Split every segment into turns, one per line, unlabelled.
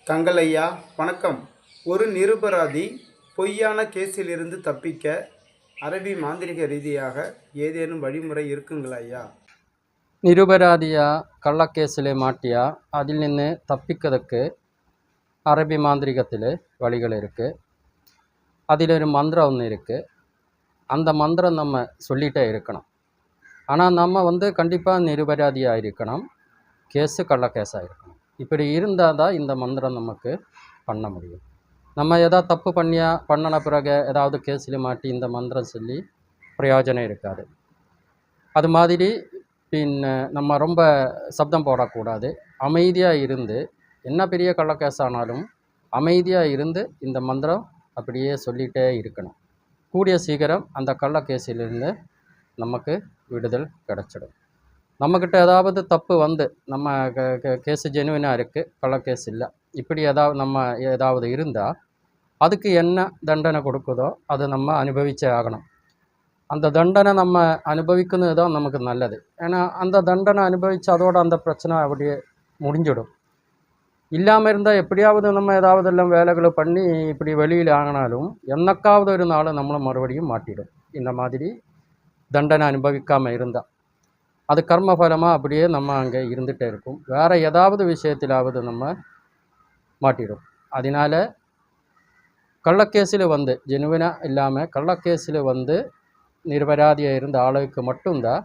தங்கள் ஐயா வணக்கம். ஒரு நிரபராதி பொய்யான கேஸிலிருந்து தப்பிக்க அரபி மாந்திரிக ரீதியாக ஏதேனும் வழிமுறை இருக்குங்களா ஐயா?
നിരപരാധിയാ കള്ളക്കേസിൽ മാട്ടിയ അതിൽ നിന്ന് തപ്പിക്കതക്ക് അറബി മാന്ത്രികത്തിൽ വഴികൾ ഇருக்கு. அதிலொரு மந்திரம் ஒன்று இருக்குது. அந்த மந்திரம் நம்ம சொல்லிகிட்டே இருக்கணும். ஆனால் நம்ம கண்டிப்பாக நிரபராதியாக இருக்கணும். கேஸு கள்ள கேஸாக இருக்கணும். இப்படி இருந்தால் தான் இந்த மந்திரம் நமக்கு பண்ண முடியும். நம்ம எதாவது தப்பு பண்ணின பிறகு ஏதாவது கேஸில் மாட்டி இந்த மந்திரம் சொல்லி பிரயோஜனம் இருக்காது. அது மாதிரி நம்ம ரொம்ப சப்தம் போடக்கூடாது. அமைதியாக இருந்து, என்ன பெரிய கள்ள கேஸ் ஆனாலும் அமைதியாக இருந்து இந்த மந்திரம் அப்படியே சொல்லிகிட்டே இருக்கணும். கூடிய சீக்கிரம் அந்த கள்ள கேஸிலிருந்து நமக்கு விடுதல் கிடச்சிடும். நம்மக்கிட்ட ஏதாவது தப்பு நம்ம கேஸு ஜெனுவினாக இருக்குது, கள்ள கேஸ் இல்லை, இப்படி ஏதாவது இருந்தால் அதுக்கு என்ன தண்டனை கொடுக்குதோ அதை நம்ம அனுபவிச்சே ஆகணும். அந்த தண்டனை நம்ம அனுபவிக்கிறது தான் நமக்கு நல்லது. ஏன்னா அந்த தண்டனை அனுபவித்து அதோட அந்த பிரச்சனை அப்படியே முடிஞ்சிடும். இல்லாமல் இருந்தால் எப்படியாவது நம்ம ஏதாவது எல்லாம் வேலைகளை பண்ணி இப்படி வெளியில் ஆகினாலும் என்னைக்காவது ஒரு நாள் நம்மளை மறுபடியும் மாட்டிடும். இந்த மாதிரி தண்டனை அனுபவிக்காமல் இருந்தால் அது கர்மஃபலமாக அப்படியே நம்ம அங்கே இருந்துகிட்டே இருக்கும். வேறு ஏதாவது விஷயத்திலாவது நம்ம மாட்டிடும். அதனால் கள்ளக்கேஸில் ஜெனுவினாக இல்லாமல் கள்ளக்கேஸில் நிரபராதியாக இருந்த ஆளுக்கு மட்டும்தான்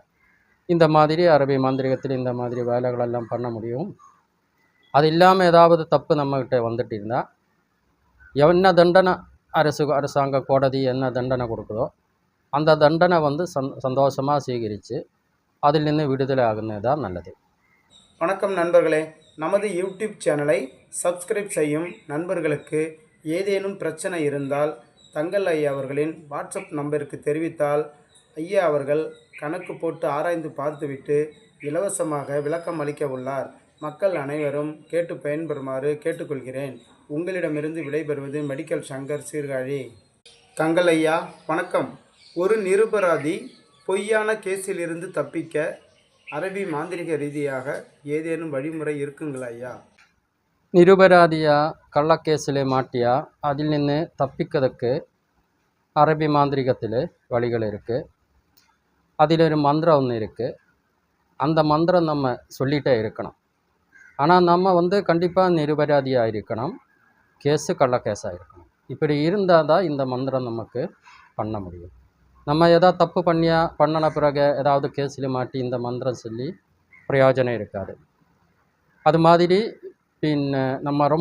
இந்த மாதிரி அரபி மாந்திரிகத்தில் இந்த மாதிரி வேலைகளெல்லாம் பண்ண முடியும். அது இல்லாமல் ஏதாவது தப்பு நம்மக்கிட்ட வந்துட்டு இருந்தால் என்ன தண்டனை அரசாங்க கோடதி என்ன தண்டனை கொடுக்குதோ அந்த தண்டனை சந்தோஷமாக சீகரித்து அதிலிருந்து விடுதலை ஆகுனது தான் நல்லது.
வணக்கம் நண்பர்களே. நமது யூடியூப் சேனலை சப்ஸ்கிரைப் செய்யும் நண்பர்களுக்கு ஏதேனும் பிரச்சனை இருந்தால் தங்கள் ஐயா அவர்களின் வாட்ஸ்அப் நம்பருக்கு தெரிவித்தால் ஐயா அவர்கள் கணக்கு போட்டு ஆராய்ந்து பார்த்துவிட்டு இலவசமாக விளக்கம் அளிக்க உள்ளார். மக்கள் அனைவரும் கேட்டு பயன்பெறுமாறு கேட்டுக்கொள்கிறேன். உங்களிடமிருந்து விடைபெறுவது மெடிக்கல் சங்கர் சீர்காழி. தங்கள் ஐயா வணக்கம். ஒரு நிரபராதி பொய்யான கேஸிலிருந்து தப்பிக்க அரபி மாந்திரிக ரீதியாக ஏதேனும் வழிமுறை இருக்குங்களா ஐயா?
நிரபராதியா கள்ளக்கேஸில் மாட்டியா அதில் நின்று தப்பிக்கிறதுக்கு அரபி மாந்திரிகத்தில் வழிகள் இருக்குது. அதிலொரு மந்திரம் ஒன்று இருக்குது. அந்த மந்திரம் நம்ம சொல்லிகிட்டே இருக்கணும். ஆனால் நம்ம கண்டிப்பாக நிரபராதியாக இருக்கணும். கேஸு கள்ள கேஸாக இருக்கணும். இப்படி இருந்தால் தான் இந்த மந்திரம் நமக்கு பண்ண முடியும். நம்ம எதாவது தப்பு பண்ணின பிறகு ஏதாவது கேஸில் மாட்டி இந்த மந்திரம் சொல்லி பிரயோஜனம் இருக்காது. அது மாதிரி நம்ம ரொம்ப